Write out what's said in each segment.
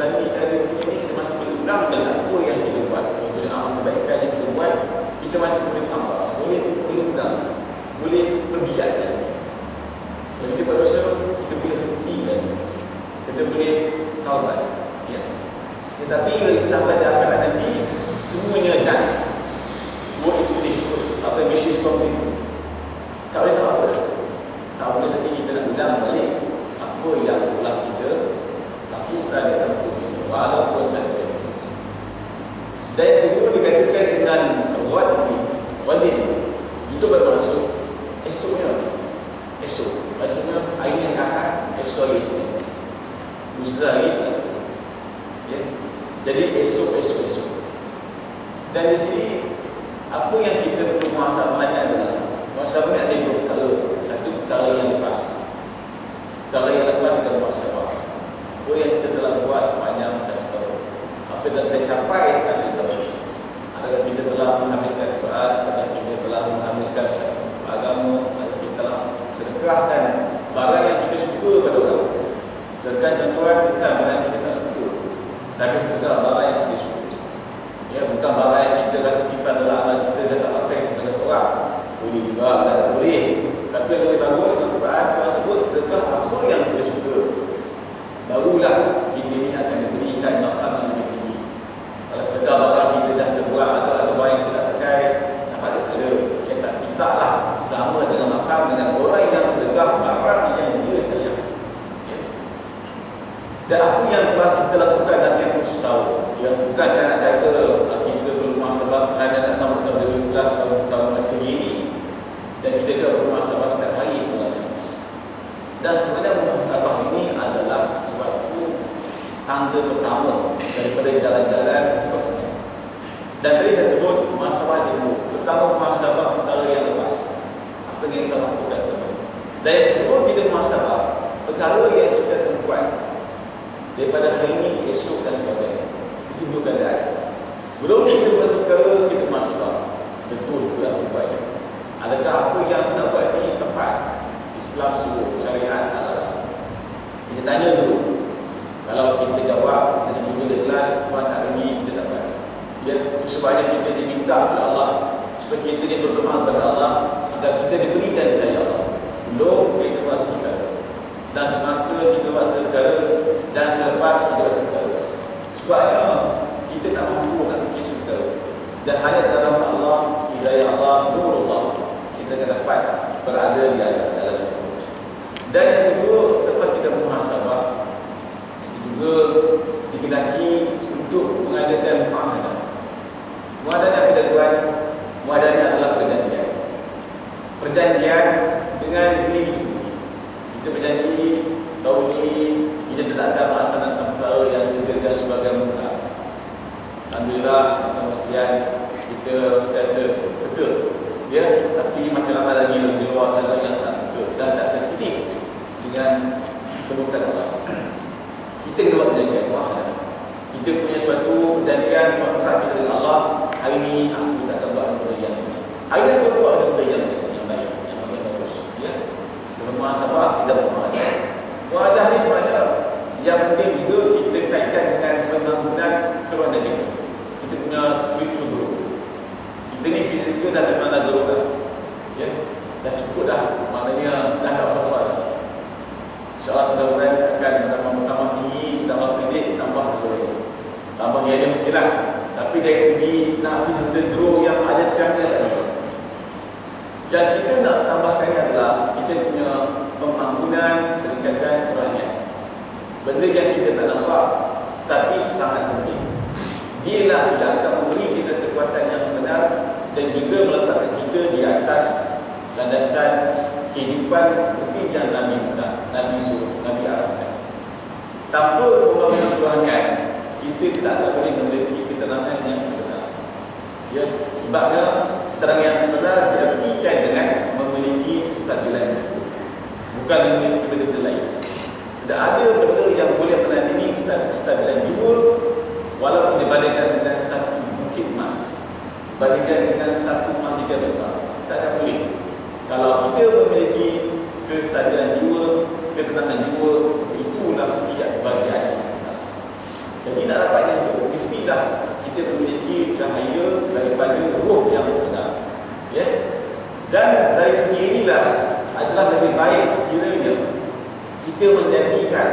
selagi kita ada dunia ni, kita masih boleh ulang dan apa yang kita buat, boleh amal kebaikan yang kita buat, kita masih boleh tambah, boleh ulang, boleh pergiatkan. Kalau kita buat dosa, kita boleh hentikan, kita boleh taubat, ya. Tetapi sampai di akhirat nanti semuanya dah work is finished, apa mission is complete. Tak boleh apa, tak boleh lagi kita nak ulang balik apa yang telah kita lakukan dalam dunia ini, walaupun saja. Dan yang kedua dikatakan dengan wadi itu bermaksud esoknya, maksudnya hari yang Ahad, esok hari Isnin, lusa hari Selasa, ya. Jadi esok. Dan di sini apa yang kita perlu muhasabahkan adalah muhasabah ada dua perkara. Satu perkara yang lepas, perkara yang lepas kita muhasabah apa yang kita telah buat sepanjang satu tahun, apa yang telah kita capai sepanjang satu tahun. Adakah kita telah menghabiskan Quran, adakah kita telah menghabiskan agama, adakah kita telah sedekahkan barang yang kita suka pada orang. Sedekah contohan bukan barang yang kita tak suka, tapi sedekah barang yang kita suka, ya, bukan barang yang kita rasa simpan dalam amal kita dan tak pakai sedekah orang. Boleh juga, tak boleh. Tapi yang lebih bagus dalam Quran sebut sedekah apa yang kita suka, barulah kita ini akan diberikan makam yang lebih tinggi. Kalau sedekah barang kita dah terbuat atau barang yang kita tak pakai, tak ada. Ya, tak taklah sama dengan makam dengan orang yang sedekah barang yang dia sayang, ya. Dan apa yang telah kita lakukan dalam tempoh setahun, ya, bukan saya nak kata kita perlu muhasabah kerana nak sambut tahun 2011 atau tahun masih ini, dan kita juga perlu muhasabah setiap hari sebenarnya. Dan sebenarnya muhasabah ini adalah suatu tangga pertama daripada jalan-jalan. Dan tadi saya sebut muhasabah dulu. Pertama muhasabah perkara yang lepas, apa yang kita lakukan sebenarnya. Dan yang kedua kita muhasabah perkara yang kita akan buat daripada hari ini, esok dan sebagainya. Itu dua keadaan. Sebelum kita masuk ke kita muhasabah, betul ke apa buatnya? Adakah apa yang nak buat ini tepat? Islam suruh, syariat tak larang. Kita tanya dulu. Kalau kita jawab dengan jujur ikhlas, Tuhan tak bagi, kita tak buat. Ya, itu sebabnya kita diminta oleh Allah supaya kita ni berdoa kepada Allah agar kita diberikan cahaya Allah sebelum kita buat perkara, dan semasa kita buat perkara, dan selepas kita buat perkara. Sebabnya kita tak mampu nak fikir perkara, dan hanya dalam Allah, hidayah Allah, nur Allah, kita akan dapat berada di atas jalan itu. Dan yang kedua, setelah kita muhasabah, itu juga dikehendaki untuk mengadakan muahadah. Muahadah apa tuan? Muahadahnya adalah perjanjian. Perjanjian dengan diri kita sendiri. Kita berjanji tahun ini kita tidak akan melaksanakan perkara yang kita sebagai muka. Alhamdulillah, kemudian kita sentiasa betul, ya, tapi masih lama lagi di luar sana yang tak betul dan tak sensitif dengan kebutuhan Allah. Kita kena buat perjanjian muahadah. Kita punya suatu perjanjian kontrak kita dengan Allah. Hari ini aku tak akan buat benda yang ini. Hari ini aku buat benda yang baik, yang bagus, ya. Sebab muhasabah kita bermuahadah. Muahadah ni sebenarnya yang penting juga kita kaitkan dengan pembangunan keluarga kita. Kita punya spiritual group. Kita ni fizikal dah memang dah guru dah, ya, dah cukup dah, maknanya dah tak usah-usah dah. InsyaAllah mudah-mudahan akan tambah tinggi, tambah kredit, tambah sebagainya, tambah yang ada mungkin lah. Tapi dari segi nak physical grow yang ada sekarang ni tak ada. Yang kita nak tambah sekarang adalah kita punya pembangunan kedekatan kerohanian. Benda yang kita tak nampak tapi sangat penting. Dialah yang akan memberi kita kekuatan yang sebenar dan juga meletakkan kita di atas landasan kehidupan seperti yang Nabi minta, Nabi suruh, Nabi arahkan. Tanpa pembangunan kerohanian, kita tidak boleh memiliki ketenangan yang sebenar. Ya, sebabnya ketenangan yang sebenar diartikan dengan memiliki kestabilan jiwa, bukan memiliki benda-benda lain. Tidak ada benda yang boleh menandingi kestabilan jiwa, walaupun dibandingkan dengan satu bukit emas, dibandingkan dengan satu mahligai besar. Tak ada boleh. Kalau kita memiliki kestabilan jiwa, ketenangan jiwa, itulah kebahagiaan yang sebenar. kita menjadikan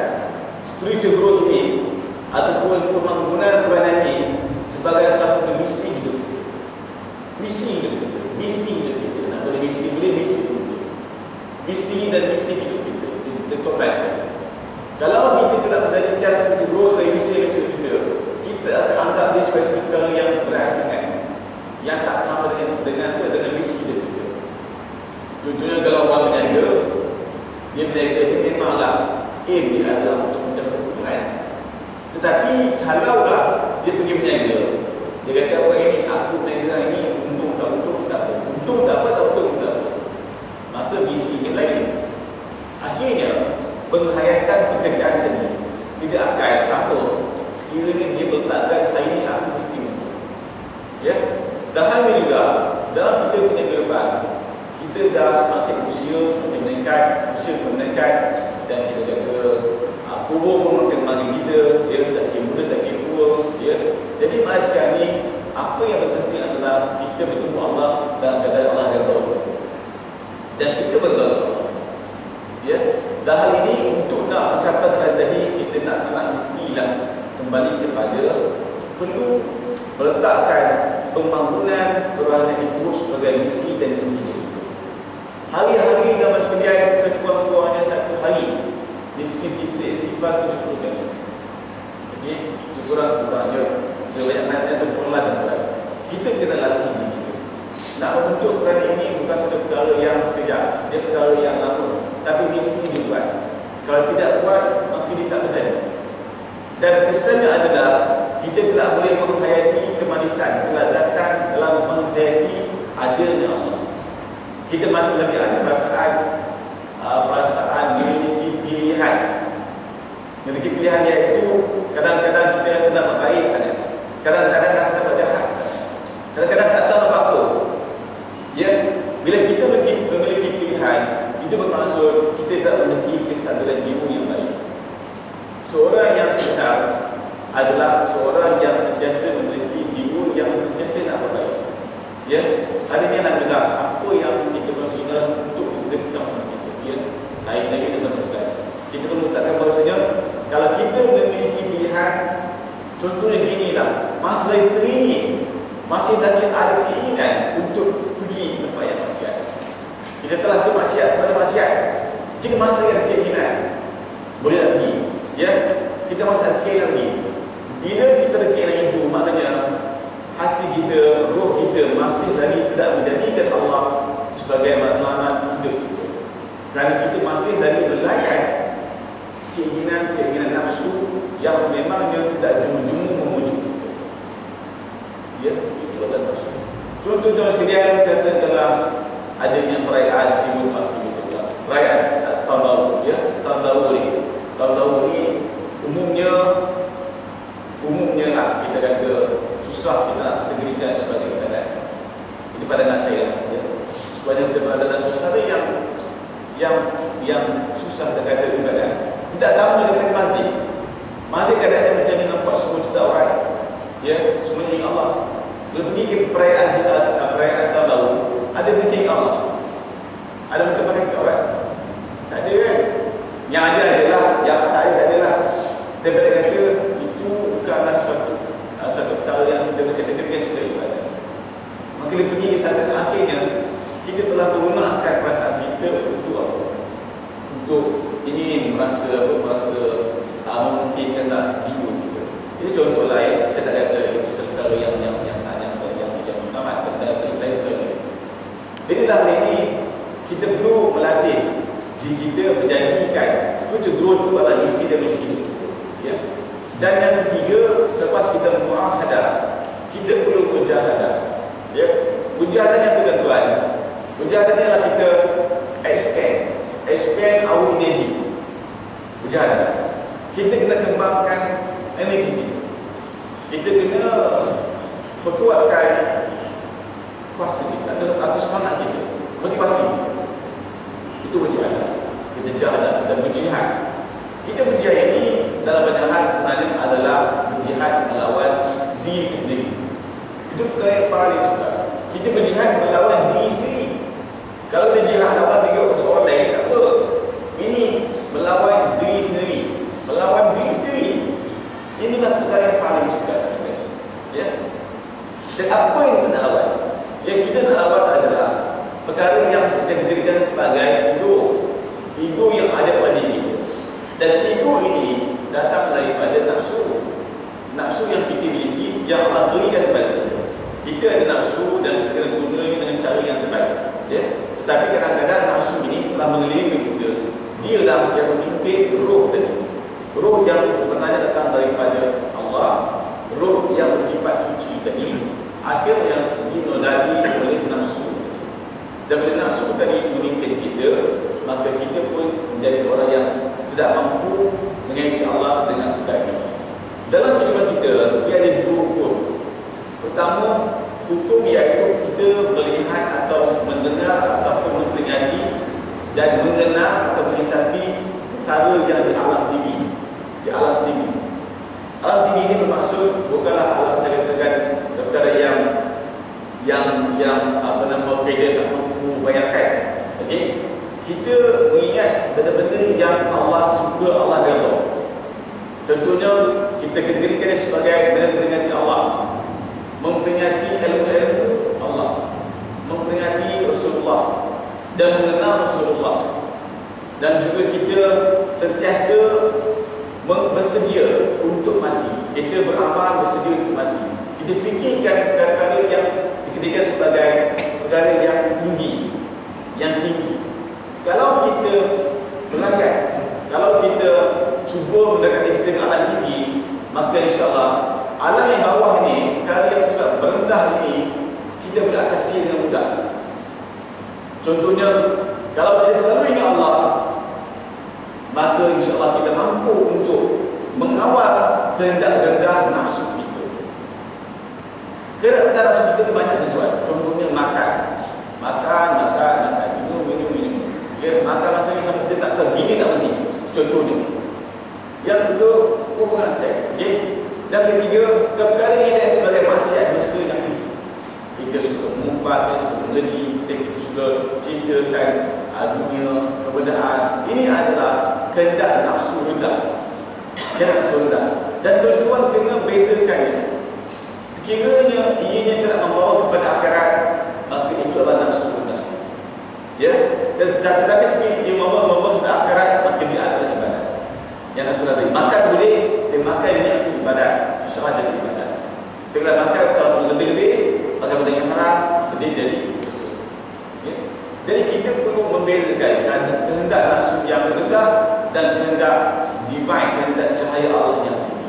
spiritual growth ini ataupun pembangunan Quran ini sebagai salah satu misi hidup kita. Misi hidup kita, misi hidup kita. Nak boleh misi hidup kita. Misi dan misi hidup kita, kita combine. Kalau kita tidak menjadikan spiritual growth dari misi kita, kita akan anggap dia sebagai perkara yang berasingan, yang tak sama dengan misi hidup kita. Contohnya kalau orang berniaga, dia berniaga dia memanglah aim dia adalah untuk mencapai keuntungan. Tetapi kalau lah dia pergi berniaga, dia kata apa ini, aku berniaga ini untung tak untung tak apa, untung tak apa tak untung tak apa, maka misi yang lain. Akhirnya penghayatan pekerjaan tadi tidak akan sama sekiranya dia meletakkan hari ini aku mesti untung. Ya, dan hal ini juga dalam kita punya kehidupan, kita dah semakin usia semakin meningkat, dan kita kata kubur pun makin makin kita, dia tak kira muda tak kira tua, ya. Jadi masa sekarang ni apa yang penting adalah kita bertemu Allah dalam keadaan Allah redha dan kita berdoa, ya. Dan hal ini untuk nak mencapai keadaan tadi, kita nak mestilah kembali kepada perlu meletakkan pembangunan kerohanian itu sebagai misi dan misi. Hari-hari dalam sekalian, sekurang-kurangnya satu hari mesti kita istighfar 70 kali. Okey, sekurang-kurangnya sebanyak-banyaknya terpulang dan pulang. Kita kena latih diri kita. Nak membentuk Quran ini bukan satu perkara yang sekejap, dia perkara yang lama, tapi mesti dibuat. Kalau tidak buat, maka dia tak berjaya. Dan kesannya adalah kita tidak boleh menghayati kemanisan, kelazatan dalam menghayati adanya Allah. Kita masih lagi ada perasaan memiliki pilihan. Memiliki pilihan iaitu kadang-kadang kita rasa nak baik saja, kadang-kadang rasa nak jahat saja, kadang-kadang tak tahu apa-apa. Ya, bila kita memiliki pilihan, itu bermaksud kita tak memiliki kestabilan jiwa yang baik. Seorang yang sehat adalah seorang yang sentiasa memiliki jiwa yang sentiasa nak berbaik. Ya, hari ini alhamdulillah apa yang kita bersyukur untuk kita bersama-sama kita. Ya, saya sendiri dan tuan-tuan, kita perlu letakkan bahawasanya kalau kita memiliki pilihan, contohnya ginilah, masih teringin, masih lagi ada keinginan untuk pergi ke tempat yang maksiat. Kita telah termaksiat kepada maksiat, kita masih ada keinginan boleh nak pergi. Ya, kita masih ada keinginan pergi. Bila kita ada keinginan itu, maknanya hati kita, roh kita masih lagi tidak menjadikan Allah sebagai matlamat hidup kita. Kerana kita masih lagi melayan keinginan nafsu yang sememangnya tidak jemu-jemu memujuk kita. Ya, itu adalah nafsu. Contoh dalam sekalian, katakanlah adanya perayaan sibuk perayaan Tahun ya, Tahun Baru ni umumnya lah kita kata susah kita nak kategorikan sebagai ibadat. Itu pandangan saya, ya. Supaya kita berada dalam suasana yang susah kita kata ibadat. Tidak sama dengan masjid. Masjid kadang-kadang macam ni nampak 10 juta orang, ya, semuanya Allah. Bila pergi ke perayaan Tahun Baru, ada meeting Allah, ada berkepada orang. Tak ada kan? Yang ada adalah, yang tak ada tak adalah. Daripada kata itu bukanlah satu perkara yang kita kategorikan sebagai ibadat. Maka dia pergi ke sana, akhirnya kita telah menggunakan perasaan kita untuk apa? Untuk ingin merasa memungkinkanlah jiwa kita. Itu contoh lain. Saya tak kata itu satu perkara yang utama dan lain. Jadi dalam ini kita perlu melatih diri kita menjadikan spiritual growth itu adalah misi dan misi. Ya. Dan yang ketiga, selepas kita muahadah, kita perlu mujahadah. Ya. Mujahadah yang tuan-tuan, mujahadah adalah kita expand our energy. Mujahadah. Kita kena kembangkan energi kita. Kita kena perkuatkan kuasa kita atau semangat kita, motivasi. Itu mujahadah. Kita jahadah dan berjihad. Kita berjihad ini dalam banyak hal sebenarnya adalah berjihad melawan diri kita sendiri. Itu perkara yang paling sukar. Kita berjihad melawan diri sendiri. Kalau kita jihad melawan orang lain tak apa. Ini melawan sebagai ego. Ego yang ada pada diri kita. Dan ego ini datang daripada nafsu. Nafsu yang kita miliki, yang Allah berikan kepada kita. Kita ada nafsu dan kita kena gunakan dengan cara yang terbaik. Ya? Tetapi kadang-kadang nafsu ini telah mengelilingi kita. Dia lah yang memimpin roh tadi. Roh yang sebenarnya datang daripada Allah, roh yang bersifat suci tadi, akhirnya dinodai oleh nafsu. Dan bila nafsu tadi memimpin kita, maka kita pun menjadi orang yang tidak mampu mengikuti Allah dengan sebaik-baiknya. Dalam kehidupan kita, dia ada dua hukum. Pertama, hukum iaitu kita melihat atau mendengar ataupun memperingati dan mengenal atau menyiasati perkara yang di alam tinggi. Di alam tinggi. Alam tinggi ini bermaksud bukanlah alam saya katakan perkara yang apa nama kita tak mampu bayangkan. Okey. Kita mengingat benda-benda yang Allah suka, Allah redha. Tentunya kita kategorikan dia sebagai memperingati Allah, memperingati ilmu-ilmu Allah, memperingati Rasulullah dan mengenal Rasulullah. Dan juga kita sentiasa bersedia untuk mati. Kita beramal bersedia untuk mati. Kita fikirkan perkara yang dikatakan sebagai perkara yang tinggi. Yang tinggi. Kalau kita melayan, kalau kita cuba mendekati kita dengan alam tinggi, maka insyaAllah alam yang bawah ini, perkara yang sebab berendah ini, kita boleh atasi dengan mudah. Contohnya, kalau kita selalu ingat Allah, maka insyaAllah kita mampu untuk mengawal kehendak rendah nafsu kita. Kehendak rendah nafsu kita itu banyak tujuan. Contohnya makan. Makan. Minum. Ya, makan yang sampai kita tak tahu gini tak penting. Contohnya. Yang kedua, hubungan seks. Okay? Dan ketiga, perkara ini sebagai maksiat dosa yang kecil. Kita suka mengumpat, kita suka mengeji, kita suka ceritakan dunia, perbezaan. Ini adalah kehendak nafsu rendah. Kehendak nafsu rendah. Dan tujuan kena bezakannya. Sekiranya ianya tidak membawa kepada akhirat, maka itu adalah nafsu rendah. Ya? Tetapi sekiranya dia membawa kepada akhirat, maka dia adalah ibadat. Yang nafsu rendah. Makan boleh, dan makan ini untuk ibadat. Syahadat ibadat. Kalau makan kalau lebih-lebih, maka benda yang haram, dia jadi dosa. Ya? Jadi kita perlu membezakan kehendak nafsu yang rendah dan kehendak divine, kehendak cahaya Allah yang tinggi.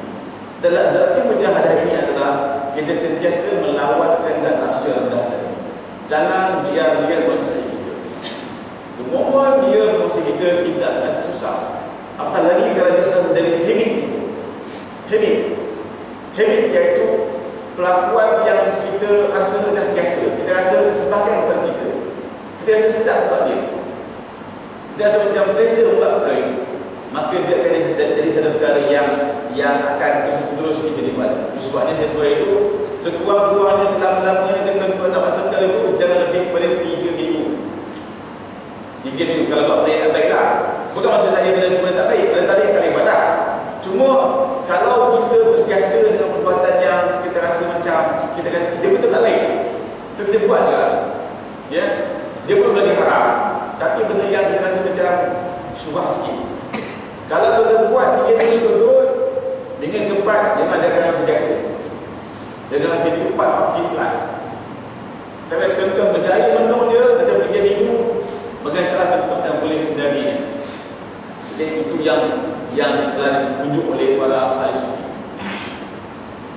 Dalam tim mujahadah ini adalah kita sentiasa melawan kehendak nafsu yang rendah tadi. Jangan biar dia menguasai kita. Kemudian dia menguasai kita, kita akan susah. Apatah lagi kalau dia sudah menjadi habit kita. Habit iaitu pelakuan yang kita rasa dah biasa. Kita rasa sebahagian daripada kita. Kita rasa sedap buat dia. Kita rasa macam selesa buat perkara ini. Maka dia akan jadi satu perkara yang akan terus-menerus kita dibuat. Sebabnya saya sebut itu, sekurang-kurangnya selama-lamanya ketentuan nak pasal perkara itu jangan lebih daripada 3 minggu. 3 minggu. Kalau buat baik, baiklah. Bukan maksud saya benda tak baik. Benda tak baik, tak ibadah. Cuma kalau kita terbiasa dengan perbuatan yang kita rasa macam kita kata dia betul tak baik, kita buat je. Ya, dia pun lagi haram. Tapi benda yang kita rasa macam syubhat sikit. Kalau kita buat 3 minggu betul, dengan keempat jangan ada rasa biasa. Jangan rasa itu part of Islam. Kalau tuan-tuan berjaya menung dia dalam 3 minggu, maka insya-Allah tuan-tuan boleh hindarinya. Jadi itu yang telah ditunjuk oleh para ahli sufi.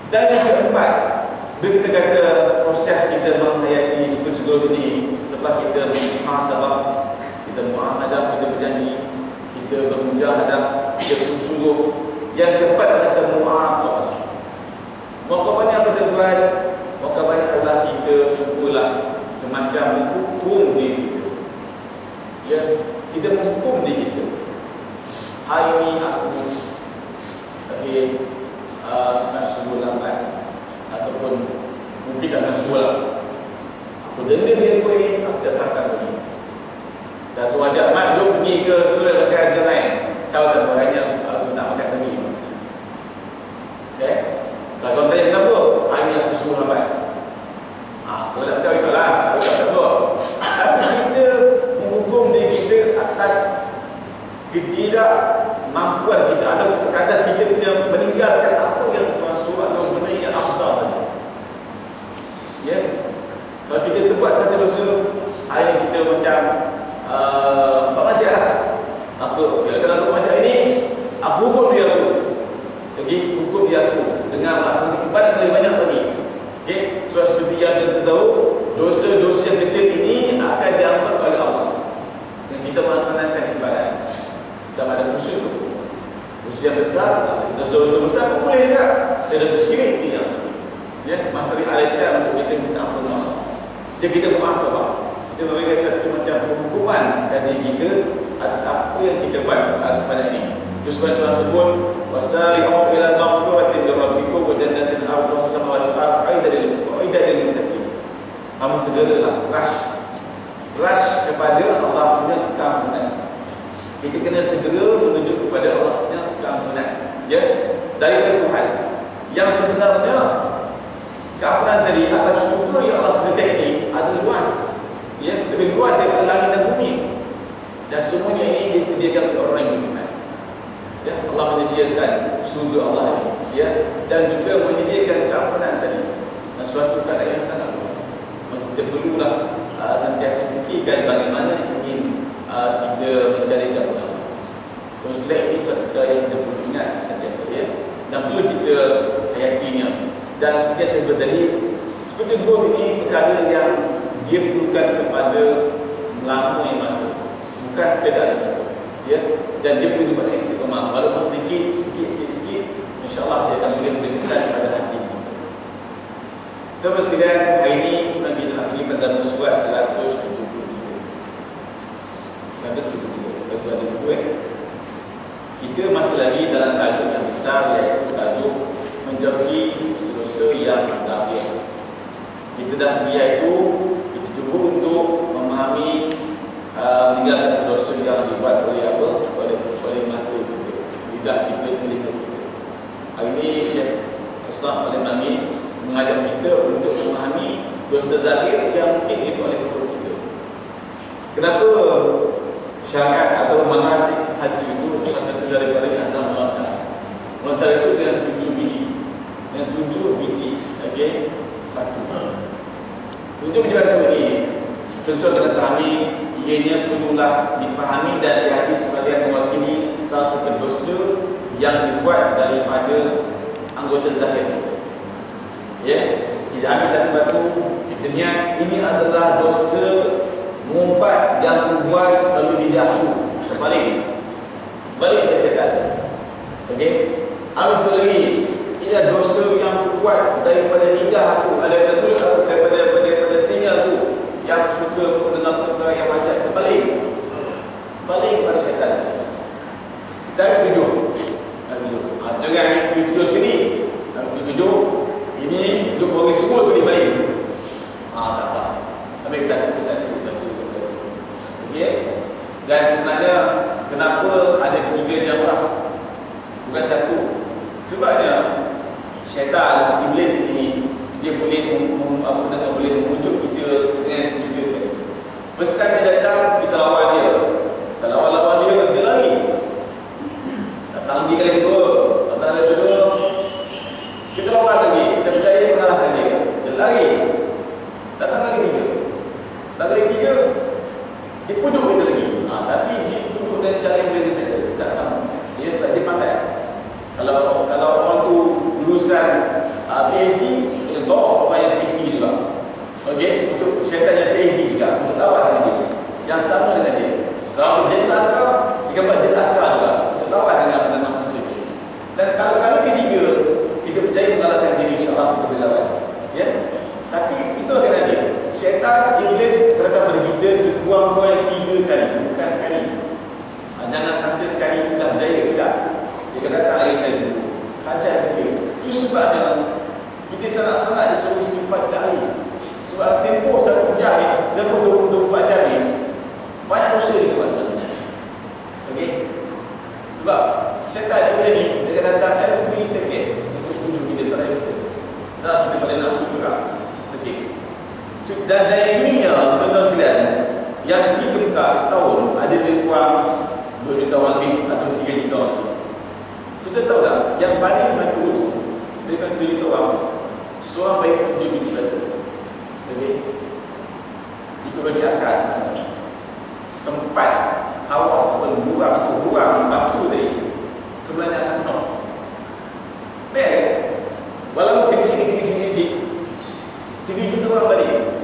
Dan yang keempat, bila kita kata proses kita menghayati seperti ini, setelah kita muhasabah, kita muahadah, kita berjanji, kita bermujahadah, kita sungguh-sungguh. Yang keempat adalah kita muaqabah. Muaqabah ni apa tuan? Muaqabah ni adalah kita cubalah semacam menghukum diri kita. Ya, kita menghukum diri kita. Hari ini aku sebenarnya subuh lambat, ataupun mungkin tak nak subuh lah. Aku dengar dia pun ini, aku dasarkan begini. Satu ajak mak, jom pergi ke restoran makan macam lain. Tahu tak hanya aku tak makan tadi. Okay? Kalau kau tanya kenapa, hari ini aku subuh lambat. Sebab tak tahu itulah, aku tak tahu. Tapi kita menghukum diri dosa-dosa yang kecil ini akan diampun oleh Allah dan kita melaksanakan ibadat. Sama ada khusus tu. Dosa yang besar, dosa-dosa besar pun boleh juga. Dosa syirik ni yang masri alecam untuk kita minta ampun Allah. Jadi kita maaf Allah. Kita memberikan satu macam hukuman kepada kita atas apa yang kita buat sepanjang ini. Terus Tuhan sebut wasari'u ila maghfiratin min rabbikum wa jannatin 'arduha as-samawati wal ardu uiddat lil muttaqin. Kamu segeralah rush kepada Allah punya keampunan. Kita kena segera menuju kepada Allah punya keampunan. Ya, dari Tuhan. Yang sebenarnya keampunan tadi atas syurga yang Allah sediakan ini adalah luas. Ya, lebih luas daripada langit dan bumi. Dan semuanya ini disediakan oleh orang yang beriman. Ya, Allah menyediakan syurga Allah ini. Ya, dan juga menyediakan keampunan tadi. Suatu keadaan yang sangat luas. Kita perlulah sentiasa fikirkan bagaimana ingin kita mencari keampunan. Terus ini suatu perkara yang kita perlu ingat sentiasa, ya, dan perlu kita hayatinya. Dan seperti saya sebut tadi, seperti growth ini perkara yang dia perlukan kepada lama yang masa, bukan sekadar masa, ya. Dan dia perlu dibuat istiqamah, walaupun sedikit, insya-Allah dia akan boleh kesan pada hati kita. Terus kemudian hari ini sebenarnya kita nak pergi pada surat 173. Kita masih lagi dalam tajuk yang besar, iaitu tajuk menjauhi dosa-dosa yang zahir. Kita dah iaitu kita cuba untuk memahami meninggalkan dosa yang dibuat oleh apa? Oleh mata kita, lidah kita, telinga kita. Hari ini Syekh Ustaz Al-Imami mengajak kita untuk memahami dosa zahir yang mungkin dibuat oleh perut kita. Kenapa syariat atau manasik haji itu salah satu daripadanya adalah melontar. Melontar itu dengan 7 biji. Dengan 7 biji, okey, batu. 7 biji batu ini tentu kita fahami, ianya perlulah dipahami dan dihati sebagai mewakili salah satu dosa yang dibuat daripada anggota zahir. Ya, kita ambil satu batu, kita niat ini adalah dosa mengumpat yang dibuat lalu dijatuh terbalik dari syaitan. Okey, habis itu lagi ia dosa yang kuat daripada lidah aku, daripada tinggal aku yang suka mendengar perkara yang maksiat, terbalik pada syaitan. Dan tujuh, jangan ambil tujuh sekali. Tujuh ini duduk bagi semua tu dibalik. Tak sah. Ambil satu. Okey. Dan sebenarnya kenapa ada 3 jamrah bukan satu? Sebabnya syaitan, iblis ini dia boleh boleh memujuk kita dengan 3 kali. First time dia datang, kita lawan dia. Kita lawan dia lari. Datang lagi kali kedua, kita lawan lagi, kita percaya mengalahkan dia. Dia lari. Datang lagi 3. Datang lagi 3, dia pujuk kita lagi. Tapi dia pujuk dengan cara yang berbeza-beza, tak sama. Dia sebab dia pandai. Kalau orang tu lulusan PhD, dia bawa orang yang PhD juga. Okey, untuk syaitan yang PhD juga, untuk lawan dengan dia, yang sama dengan dia. Kalau jadi askar, dia buat jadi askar juga, untuk lawan dengan manusia. Dan kalau ketiga, kita percaya mengalahkan dia, insya-Allah kita boleh lawan. Ya, tapi itu akan ada. Syaitan, iblis datang pada kita sekurang-kurangnya 3 kali, bukan sekali. Jangan sangka sekali kita berjaya, tidak. Dia akan datang lagi macam itu. Kacau dia. Itu sebabnya kita sangat-sangat disuruh istighfar hari. Sebab tempoh 1 jam, tempoh 24 jam ni, banyak dosa dia buat. Okey? Sebab syaitan dia ni, dia akan datang every second untuk bunuh kita, tak ada kita. Tak, kita boleh nafsu juga. Okey. Dan dari dunia, tuan-tuan sekalian, yang pergi ke Mekah setahun ada lebih kurang 2 juta orang lebih atau 3 juta orang lebih. Kita tahu tak, yang paling bantu dulu daripada 3 juta orang, seorang bagi 7 biji batu. Okey, itu bagi akal sebenarnya. Tempat kawah ataupun burang batu tadi sebenarnya akan penuh. Walaupun kecil 3 juta orang balik.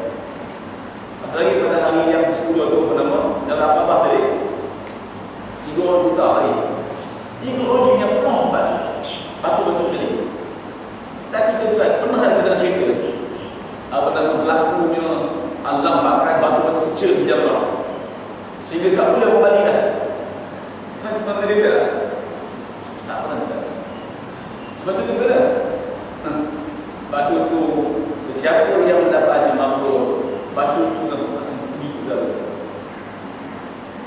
Sebab itu benar. Batu tu sesiapa yang mendapat dimabur, batu tu akan pergi juga.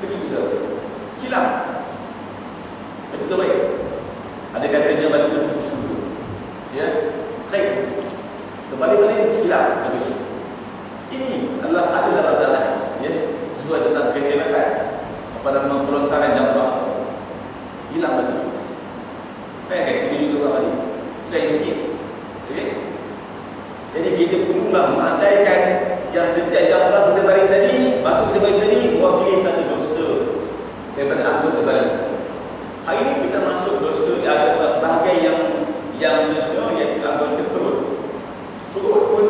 Pergi juga. Hilang. Itu terbaik. Ada katanya batu tu pergi surga. Ya. Baik. Kembali balik hilang batu tu. Ini adalah ada dalam hadis. Ya. Sebuah tentang kehebatan pada pemberontakan Jabbar. Hilang batu. Kayak kita juga kali. Dari sikit. Okay? Jadi kita perlulah mengandaikan yang setiap Jabbar kita balik tadi, batu kita balik tadi mewakili satu dosa daripada anggota badan kita. Hari ini kita masuk dosa bahagian yang seterusnya, iaitu anggota perut. Perut pun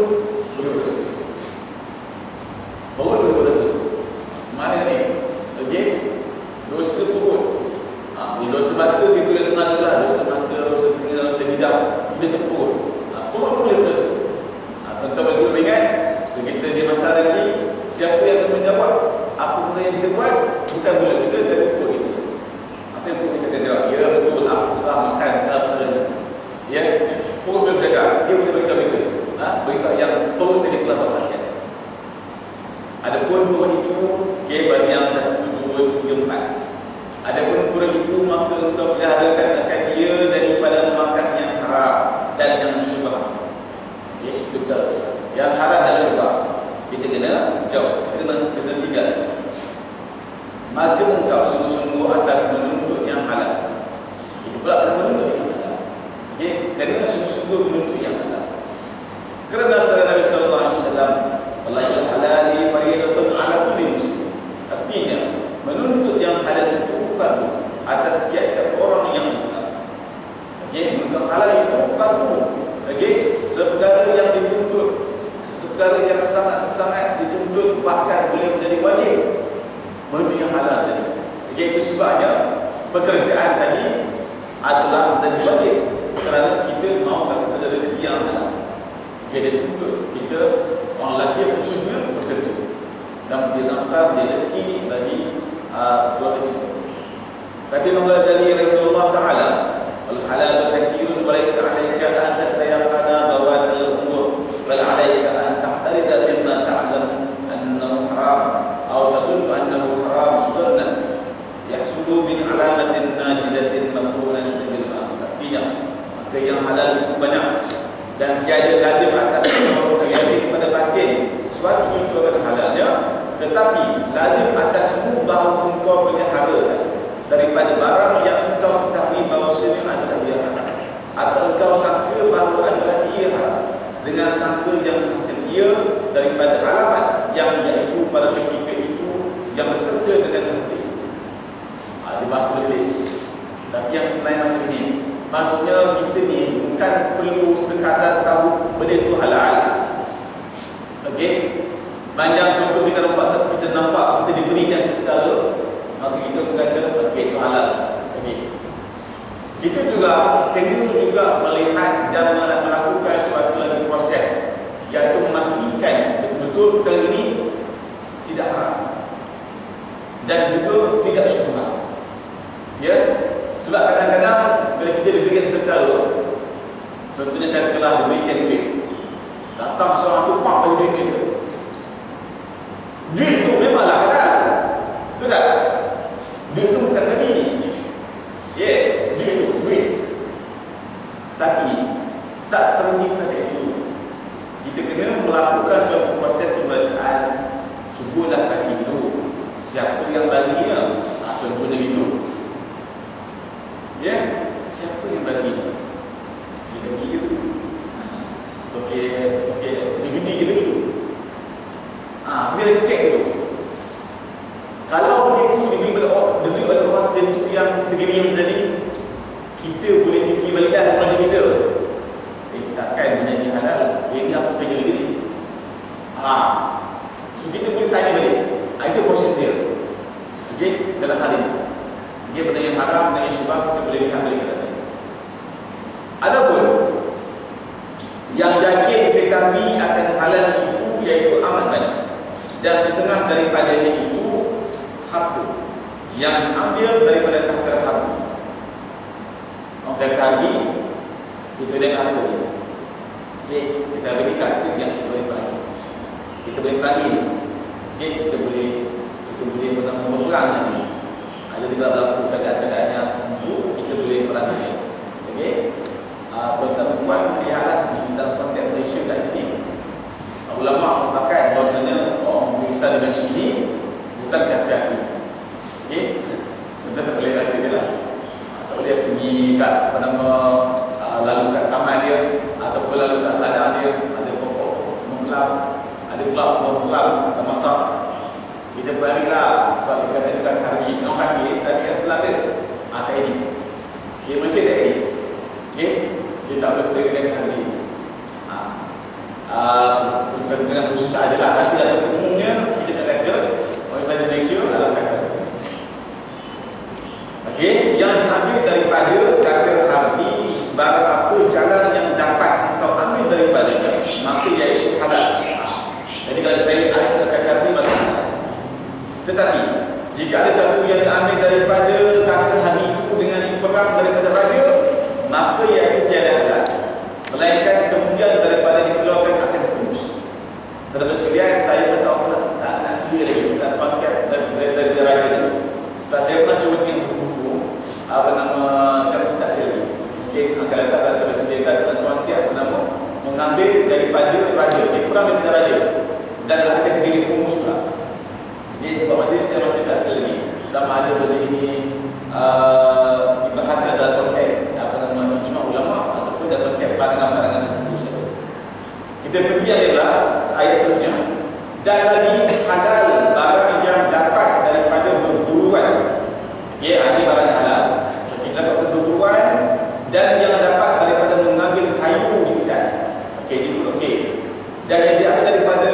berdosa. Perut pun berdosa. Mana ni? Okey. Dosa perut. Dosa mata kita boleh dengar tu lah. Dosa mata, dosa telinga, dosa hidung, dosa perut. Perut pun boleh berdosa. Tuan-tuan masih boleh ingat, kita di masa lagi, siapa yang akan menjawab apa benda yang kita buat, bukan mulut kita, tapi perut kita. Apa yang perut kita akan jawab? Ya betul, aku telah makan perkara. Ya, perut boleh berjaga. Dia boleh beritahu kita. Beritahu yang perut kita telah bermaksiat. Adapun perut itu, bagi yang 1, 2, 3, 4. Adapun perut itu, maka engkau peliharakan akan dia daripada makan yang haram dan yang syubhat. Betul. Yang haram dan syubhat kita kena jauh. Kita kena tinggal. Maka engkau sungguh-sungguh atas menuntut yang halal. Itu pula kena menuntut yang halal. Okey, kena sungguh-sungguh menuntut yang halal. Kerana sabda Nabi sallallahu alaihi wasallam, "Talabul halali fardhatun 'ala kulli muslim." Artinya, menuntut yang halal itu fardu atas setiap orang yang Islam. Okey, menuntut halal itu fardu. Okey, perkara yang dituntut, perkara yang sangat-sangat dituntut, bahkan boleh menjadi wajib menuntut yang halal tadi. Okey, itu sebabnya pekerjaan tadi adalah menjadi wajib kerana kita mahukan ada rezeki yang halal. Okey, dia tuntut kita orang lelaki khususnya bekerja dan mencari nafkah, mencari rezeki bagi keluarga kita. Kata Imam Ghazali rahimahullah taala, "Wal halal katsirun wa laysa 'alaika an tatayaqana bawat al-umur bal 'alaika an tahtarida mimma ta'lam annahu haram aw tadhunnu annahu haram dhanna yahsulu min 'alamatin najizatin maqrunan bil ma'ruf." Artinya, maka yang halal itu banyak dan tiada lazim atas orang teryakin pada batin suatu itu adalah halalnya, tetapi lazim atasmu bahawa engkau pelihara daripada barang yang engkau ketahui bahawa sebenarnya adalah ia haram, atau engkau sangka bahawa adalah ia haram dengan sangka yang hasil ia daripada alamat yang iaitu pada ketika itu yang berserta dengan hati. Dia bahasa Inggeris, tapi yang sebenarnya maksud ini, maksudnya kita ni bukan perlu sekadar tahu benda itu halal. Okey, banyak contoh kita nampak kita diberikan seperti maka kita berkata okey itu halal. Okey, kita juga kena juga melihat dan melakukan suatu lagi proses, iaitu memastikan betul-betul perkara ini tidak haram dan juga tidak syubhat. Ya, sebab kadang-kadang bila kita diberikan seperti contohnya katakanlah diberikan duit, datang seorang tu pak bagi duit kita. Duit tu memanglah halal, betul tak? Duit tu bukan bagi. Ya, duit tu duit. Tapi tak terhenti setakat itu. Kita kena melakukan suatu proses pemeriksaan. Cubalah hati dulu siapa yang baginya. Contohnya itu. Ya, siapa yang baginya? Dia bagi itu. Okey, judi kita bagi. Kita cek dulu. Kalau begitu diberi oleh orang tertentu yang kita gini tadi, kita boleh fikir balik dah macam kita. Takkan menjadi halal. Ini apa kerja dia ni? So kita boleh tanya balik. Itu proses dia. Okey, dalam hal ini. Dia benda yang haram, benda yang syubhat, kita boleh lihat balik tadi. Adapun yang yakin diketahui akan halal itu iaitu amat banyak. Dan setengah daripadanya itu harta yang diambil daripada kafir harbi. Orang kafir harbi Itu dia harta dia. Okay, kita bagi kafir yang kita boleh perangi. Kita boleh perangi. Okay, kita boleh berperang lagi. Ada juga berlaku keadaan yang tertentu, kita boleh perangi. Okay, tuan-tuan puan lihatlah dalam konteks Malaysia kat sini. Ulama sepakat bahawasanya orang berislam dengan sini bukan kafir. Okay, kita tak boleh kata dia lah. Tak boleh pergi kat lalu kat taman dia ataupun lalu kat ladang dia, ada pokok mengkelam, ada pula pokok-pokok tak masak. Kita berani lah sebab kita kata dekat hari orang kafir tapi ada pula dia. Tak ini. Dia macam tak ini. Okay, dia tak boleh pergi dengan hari. Jangan khusus ada lah, tapi ada umumnya kita nak kata orang Islam Malaysia adalah kafir. Okey, yang diambil daripada kafir harbi, barang apa jalan yang dapat kau ambil daripadanya, maka iaitu halal. Jadi kalau kita ambil kafir harbi maka halal. Tetapi jika ada sesuatu yang diambil daripada kafir harbi itu dengan perang daripada raja, maka iaitu tiada halal, melainkan kemudian daripada dikeluarkan akan kumus. Terlebih sekalian, saya pun tak nak clear lagi tentang konsep dari raja ni. Sebab saya pernah cuba tengok buku saya mesti tak clear lagi. Mungkin akan datang pada saya berkatakan tentang konsep mengambil daripada raja, dia perang daripada raja, dan ada kategori kumus pula. Jadi saya masih tak clear lagi sama ada benda ini dibahaskan dalam konteks ijma' ulama ataupun dalam konteks pandangan-pandangan tertentu saja. Kita pergi adalah ayat seterusnya. Dan lagi halal barang yang dapat daripada berburuan. Okay, ini barang halal. Kita dapat berburuan dan yang dapat daripada mengambil kayu di hutan. Okey, ini pun okey. Dan yang diambil daripada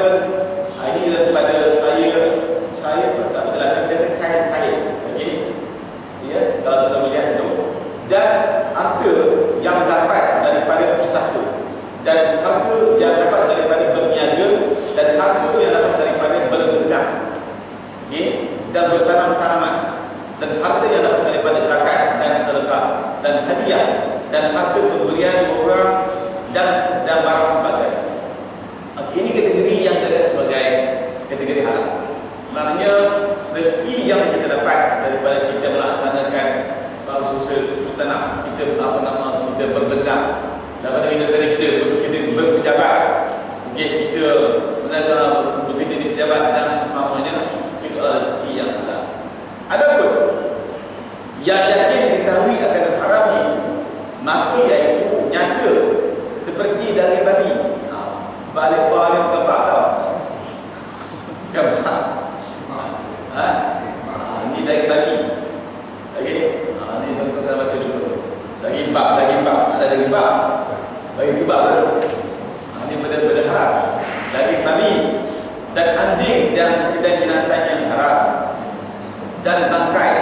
ini daripada saya tak betul lah, biasa kain-kain. Okey. Ya, kalau kita melihat situ. Dan harta yang dapat daripada usaha, dan harta yang dapat daripada berniaga, dan harta yang dapat daripada berbendang, okay? Dan bertanam tanaman, dan harta yang dapat daripada zakat dan sedekah dan hadiah, dan harta pemberian orang dan barang sebagainya. Okay, ini kategori yang ada sebagai kategori halal. Maknanya rezeki yang kita dapat daripada kita melaksanakan usaha tanah, kita kita berbendang, daripada kita berpejabat, okey, kita bekerja di pejabat dan seumpamanya, itu adalah rezeki yang halal. Adapun yang yakin diketahui akan haramnya, maka iaitu nyata seperti dari babi. Balik-balik kebak tau. Kebak. Ini dari babi. Okey. Ini tuan-tuan baca dulu tu. Daging bak, ada daging bak. Bagi kebak ke? Ini benda-benda haram. Daging babi dan anjing dan sekedar binatang yang haram, dan bangkai,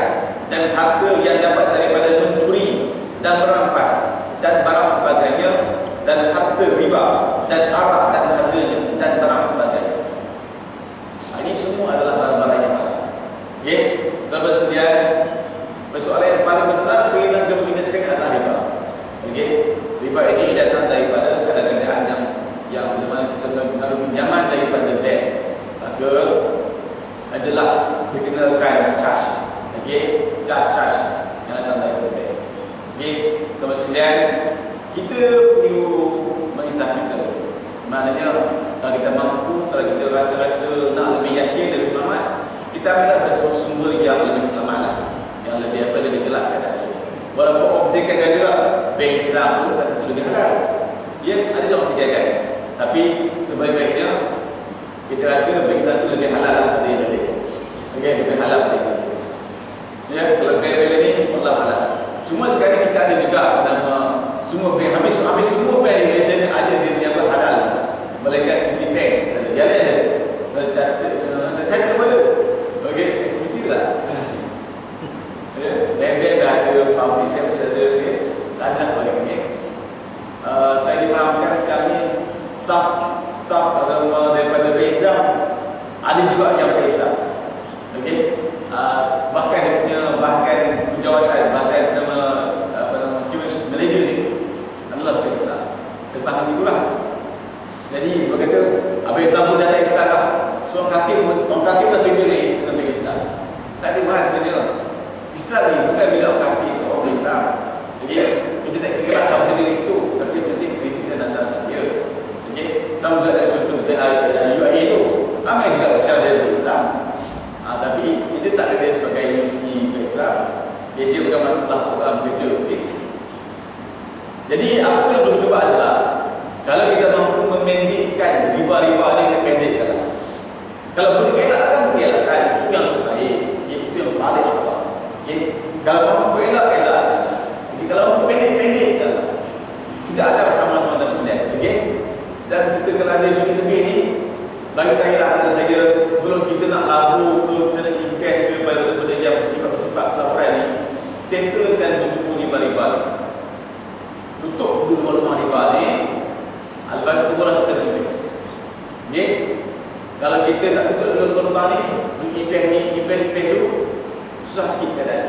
dan harta yang dapat daripada mencuri dan merampas dan barang sebagainya, dan harta riba dan arak dan harganya dan barang sebagainya. Ini semua adalah barang-barang yang haram. Okey, terus kemudian persoalan yang paling besar sekali yang kita mungkin sekali adalah riba. Okey, riba ini datang daripada keadaan yang mana kita mengenal pinjaman daripada bank, maka adalah dikenakan charge. Okey, charge yang datang daripada bank. Okey, terus kemudian kita perlu mengisahkan kita. Maknanya kalau kita mampu, kalau kita rasa-rasa nak lebih yakin, lebih selamat, kita ambil dari sumber yang lebih selamat lah, yang lebih jelas keadaan. Walaupun orang ketiga juga bank Islam pun tak tentu lebih halal. Ya, ada orang ketiga kan. Tapi sebaik-baiknya kita rasa bank Islam tu lebih halal lah pada yang lain. Okey, lebih halal pada yang lain. Ya, kalau bank-bank ni Allah halal. Cuma sekarang kita ada juga semua bank, habis semua bank di Malaysia ni ada dia punya halal. Melainkan Citibank dia ada secatat mana? Okey, eksekusi tak? Bank-bank dah ada, public dah ada, ada balik ni. Saya dipahamkan sekali staff daripada bank Islam ada juga yang bank Islam. Okey, bahkan dia punya bahkan penjawatan, bahkan nama human resource manager ni adalah bank Jadi apa yang perlu cuba adalah kalau kita mampu memendekkan riba-riba ni, kita pendekkan. Kalau boleh elakkan, boleh elakkan. Itu yang terbaik. Itu yang paling apa. Kalau mampu elak. Jadi kalau mampu pendek-pendekkan, kita ajar sama-sama dalam sebenarnya. Okay? Dan kita kalau ada lebih ni, bagi saya lah, saya sebelum kita nak labur ke, kita nak invest ke pada yang bersifat-bersifat pelaburan ni, settlekan dulu riba-riba ni. Tutup dulu rumah riba ni, albat barulah kita invest. Okay? Kalau kita tak tutup dulu rumah ni, invest tu, susah sikit keadaan.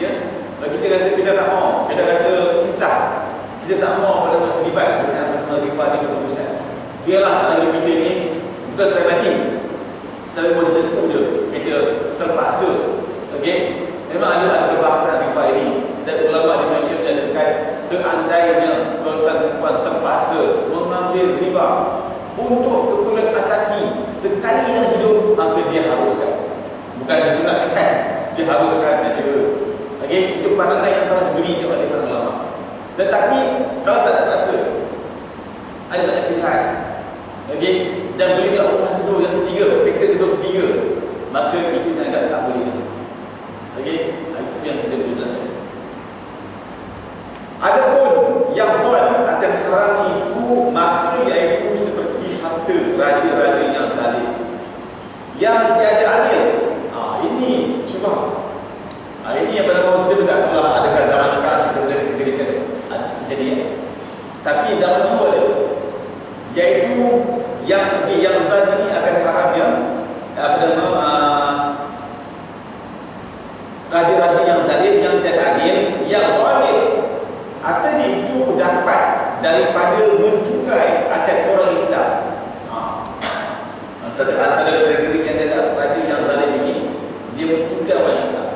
Ya? Kalau kita rasa kita tak mau, kita rasa pisah, kita tak mau pada terlibat dengan riba ni betul-betul. Biarlah tak lagi kita ni, bukan saya mati, saya boleh tertentu je, kita terpaksa. Okay? Memang ada perbahasan riba ini, dan ulama di Malaysia menyatakan seandainya tuan-tuan terpaksa mengambil riba untuk keperluan asasi sekali dalam hidup, maka dia haruskan, bukan disunatkan, dia haruskan saja. Okay? Itu pandangan yang telah diberi oleh para ulama. Tetapi kalau tak terpaksa, ada banyak pilihan. Okay? Dan boleh bila rumah kedua yang ketiga, faktor kedua ketiga, maka itu agak tak boleh. Okay? Itu yang kita boleh jelaskan. Adapun yang soal akan haram itu, maka iaitu seperti harta raja-raja yang zalim, yang tiada adil. Ini syubhat. Ini yang pada waktu kita tak tahu adakah zaman sekarang kita boleh kategorikan terjadi. Tapi zaman dulu ada, iaitu yang zalim ini akan haramnya raja-raja yang zalim, yang tiada adil, yang zalim. Artinya itu dapat daripada mencukai akan orang Islam. Antara kategori yang ada raja yang zalim ini, dia mencukai orang Islam.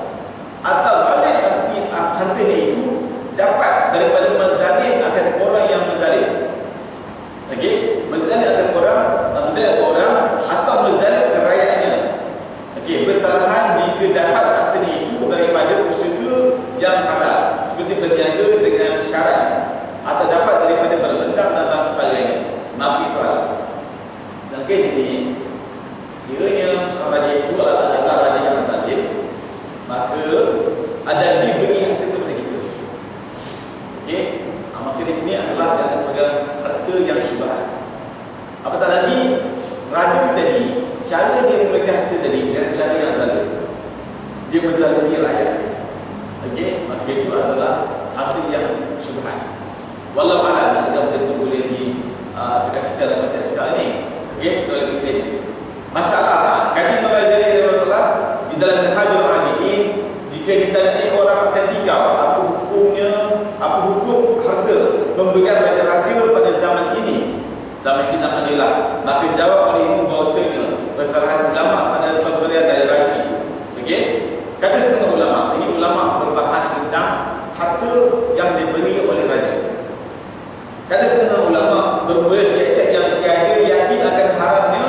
Atau balik arti hartanya itu dapat daripada menzalim akan orang yang menzalim. Okey, menzalim akan orang atau menzalim akan rakyatnya. Okey, bersalahan jika dapat hartanya itu daripada usaha yang halal, seperti berniaga dengan syarat, atau dapat daripada berbendang dan sebagainya, maka itu halal. Dalam kes ini, sekiranya seorang raja itu adalah raja yang zalim, maka ada diberi harta kepada kita. Okey, maka di sini adalah dan sebagai harta yang syubhat. Apatah lagi raja tadi, cara dia memegang harta tadi dengan cara yang zalim, dia menzalimi rakyat. Okey, maka itu adalah harta yang syubhat. Wallahu a'lam, kita betul boleh dikasih dalam konteks sekarang ini. Okey, kita boleh pilih. Masalah kata Imam Ghazali rahimahullah di dalam Minhajul Abidin, jika ditanyai orang akan dikau apa hukumnya, apa hukum harta pemberian raja-raja pada zaman ini, zaman dia lah, maka jawab olehmu bahawasanya bersalahan ulama pada pemberian raja-raja itu. Okey, kata setengah ulama, ini ulama berbahas tentang harta yang diberi oleh raja. Kata setengah ulama bermula tiap-tiap yang tiada yakin akan haramnya,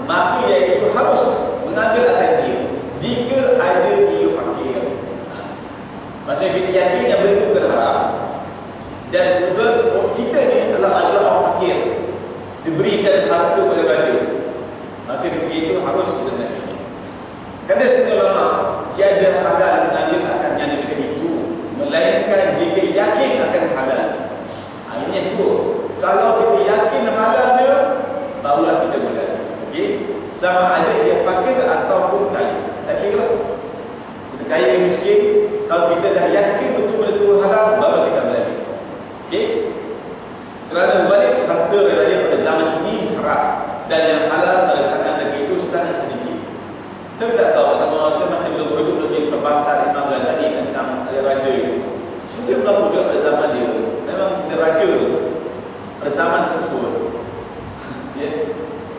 maka iaitu harus mengambil akan dia jika ada dia fakir. Maksudnya kita yakin yang beri itu bukan haram, dan betul kita ni adalah orang fakir, diberikan harta oleh raja, maka ketika itu harus kita ambil. Kata setengah ulama, tiada halal mengambil akan yang diberikan itu, melainkan jika yakin akan halal. Ini yang kedua. Kalau kita yakin halalnya, barulah kita boleh. Okey, sama ada dia fakir ataupun kaya, tak kira lah. Kita kaya yang miskin, kalau kita dah yakin betul-betul halal, baru kita boleh. Okey, kerana balik harta raja pada zaman ini haram, dan yang halal dalam tangan negeri itu sangat sedikit. Saya tak tahu, nama saya masih belum duduk lagi perbahasan Imam Ghazali tentang raja itu. Mungkin berlaku juga pada zaman dia. Memang kita raja tu pada zaman tersebut, ya,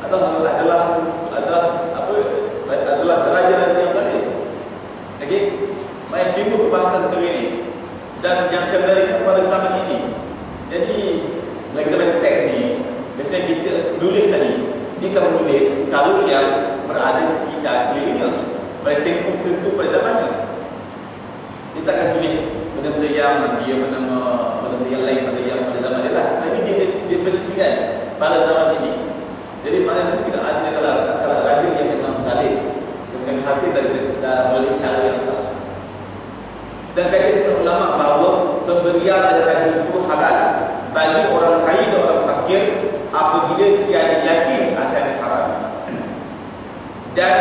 atau adalah raja-raja yang zalim. Okey, banyak timbul perbahasan tentang ini, dan yang sebenarnya pada zaman ini. Jadi bila kita baca teks ni, biasanya kita tulis tadi, kita menulis perkara yang berada di sekitar kelilingnya pada tempoh tertentu pada zamannya. Kita akan tulis benda-benda yang dia benda yang lain pada zaman apabila tiada yakin akan haram. Dan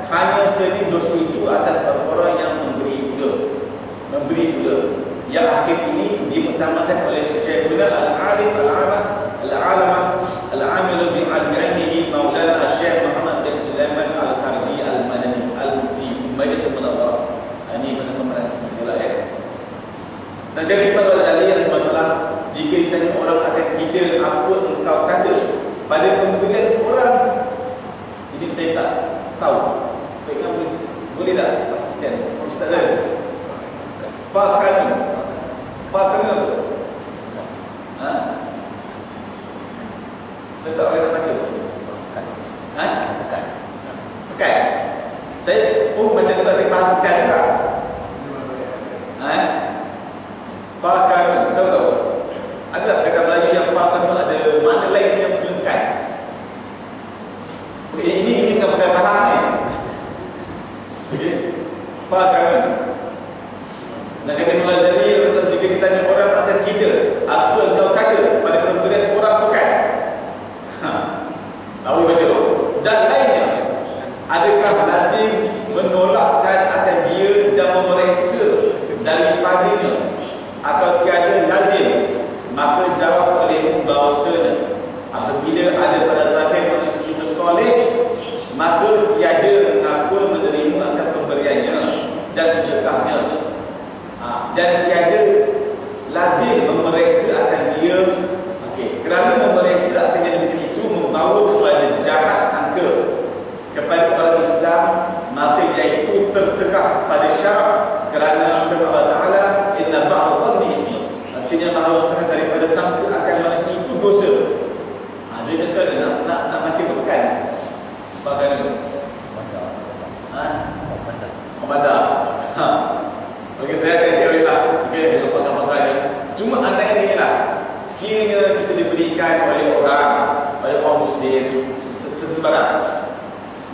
hanya seni dosa itu atas orang-orang yang memberi pula. Yang akhir ini dipertamakan oleh Syekh Al-Alim Al-Alamah Al-Amilu bi'ilmihi Maulana Syekh Muhammad bin Sulaiman Al-Karbi Al-Madani Al-Mufti Madinah Munawwarah. Ini benar-benar itulah ya. Dan dari Imam Ghazali rahimahullah, jika ditanya orang akan kita, apa engkau kata pada pemberian orang, jadi saya tak tahu. Tok Imam boleh tak pastikan Ustaz kan? Pakani apa? Ha? Saya tak boleh nak baca. Ha? Pekan. Saya pun macam tu saya faham pekan tak? Ha? Pakani, saya tahu. Ada tak kata Melayu yang pakani ada makna lain selain pekan? Ini bukan pakai faham ni. Okey. Pakani. Dan kata Imam Ghazali, jika ditanya orang akan kita, apa engkau kata pada pemberian orang bukan? Tahu baca tu. Dan lainnya, adakah lazim menolakkan akan dia dan memeriksa daripadanya, atau tiada lazim? Maka jawab olehmu bahawasanya apabila ada pada zahir manusia itu soleh, maka tiada apa menerima akan pemberiannya dan sedekahnya. Dan tiada lazim memeriksa akan dia. Kerana memeriksa akan yang demikian itu membawa kepada jahat sangka kepada orang Islam, maka iaitu tertekak pada syarak. Kerana firman Allah Ta'ala, inna ba'da zanni ismi, artinya bahawa setengah daripada sangka akan manusia itu dosa. Dia kata nak baca bukan bagaimana? Memandang. Okey, saya akan cakap lah. Okey, pakar-pakarnya. Cuma anda ini lah, sekiranya kita diberikan oleh orang Muslim sesebarang.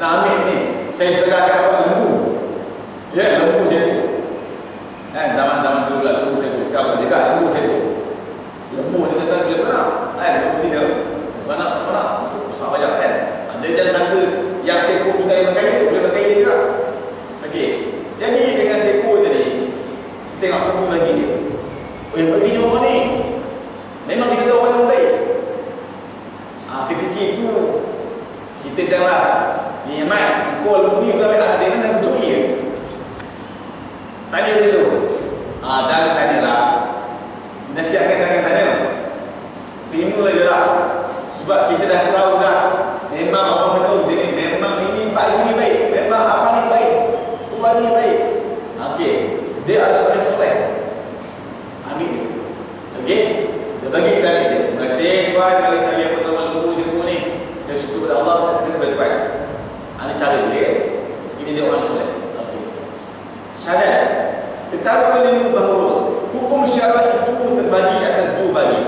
Nah, ambil ni, saya sedekahkan orang lembu. Ya, lembu saya tu. Zaman-zaman dulu lah lembu saya tu. Sekarang juga lembu saya tu. Lembu dia kata bila berak. Lembu tidak. Mana? Itu besar banyak kan. Dia jangan sangka yang seekor tu dari berkaya, boleh berkaya juga. Okey. Jadi dengan seekor tadi, tengok satu lagi dia. Yang bagi dia orang ni, memang kita tahu orang baik. Ketika itu kita janganlah ni Mat, kau lembu ni kau ambil ada mana kau curi ke? Tanya dia tu. Jangan tanyalah. Nasihatkan jangan tanya. Terima je lah. Sebab kita dah tahu dah, memang Allah betul dia ni, memang ini Pak ni baik, memang apa ni baik, tuan ni baik. Okey, dia harus orang soleh. Amin. Okey, dia bagi kami dia. Terima kasih tuan, mari saya pertama lembu situ ni. Saya syukur kepada Allah dan sebab tuan. Ada cara dia. Sekini dia orang soleh. Okey. Syarat. Ketahui ilmu bahawa hukum syarat itu terbagi atas dua bagi.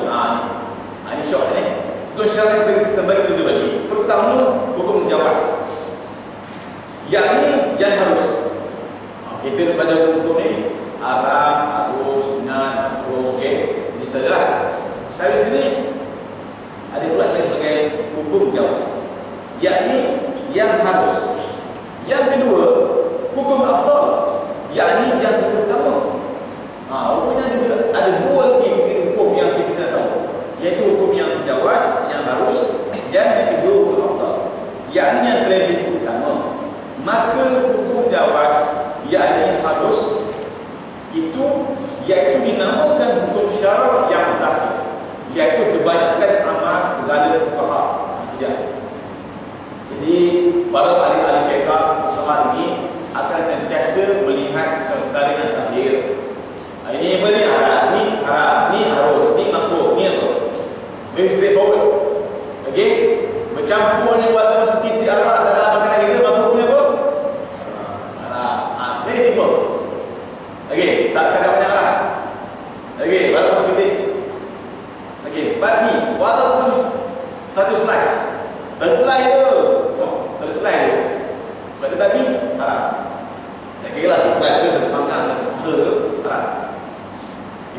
Ini syok ni. Hukum syarat terbagi dua bagi. Pertama, hukum jawaz. Yang harus. Kita pada hukum ni haram, harus, sunat, makruh, okey. Ini sajalah. Tapi sini ada pula yang sebagai hukum jawaz. Yang harus. Yang kedua, hukum afdal. Yang terutama. Hukumnya ada dua lagi hukum yang kita kena tahu. Iaitu hukum yang jawaz, yang harus, dan yang kedua hukum afdal. Yang terlebih utama. Maka hukum jawaz harus itu iaitu dinamakan hukum syarak yang zahir, iaitu kebanyakan amal segala fuqaha. Itu dia. Jadi para ahli-ahli fiqh fuqaha ini akan sentiasa melihat perkara yang zahir. Ini apa ni? Haram, ni harus, ni makruh, ni apa? Very straightforward. Okey? Bercampurnya walaupun setitik arah dalam makanan kita, makruhnya apa? Very simple. Okey, tak banyak arah. Okey, walaupun setitik. Okey, babi walaupun satu slice. Satu slice tu. Sebab tu babi haram. Okey lah, satu slice tu satu pangkal, satu paha tu haram.